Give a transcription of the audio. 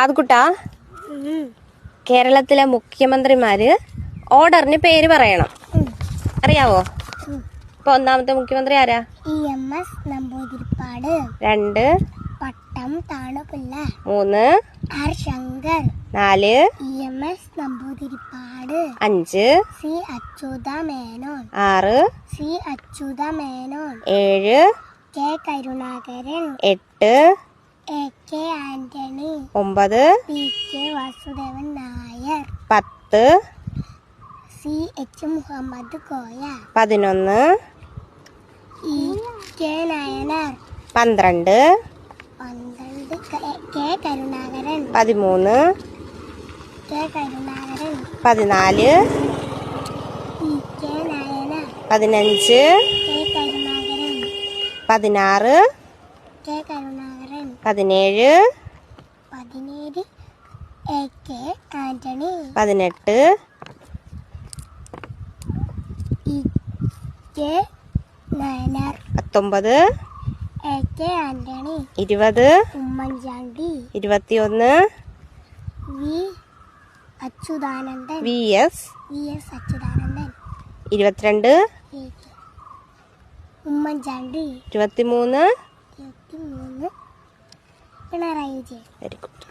ആദ്കുട്ടാ, കേരളത്തിലെ മുഖ്യമന്ത്രിമാര് ഓർഡറിന് പേര് പറയണം. അറിയാവോ? ഇപ്പൊ ഒന്നാമത്തെ മുഖ്യമന്ത്രി ആരാ? EMS നമ്പൂതിരിപ്പാട്. 2 പട്ടം Thanupillai. 3 R Shankar. 4 EMS Namboodiripad. 5 C Achutha Menon. 6 C Achutha Menon. 7 K Karunakaran. 8 AK Antony. 9 PK Vasudevan Nair. 10 CH Muhammad Koya. 11 EK Nayanar. 12 K Karunakaran. 13 K Karunakaran. 14 EK Nayanar. 15 K Karunakaran. 16 K Karunakaran. 17 AK Antony. 18 EK Nayanar. 19 AK Antony. 20 Oommen Chandy. 21 V Achuthanandan. VS Achuthanandan. 22 Oommen Chandy. 23 Pinarayi Vijayan. Very good.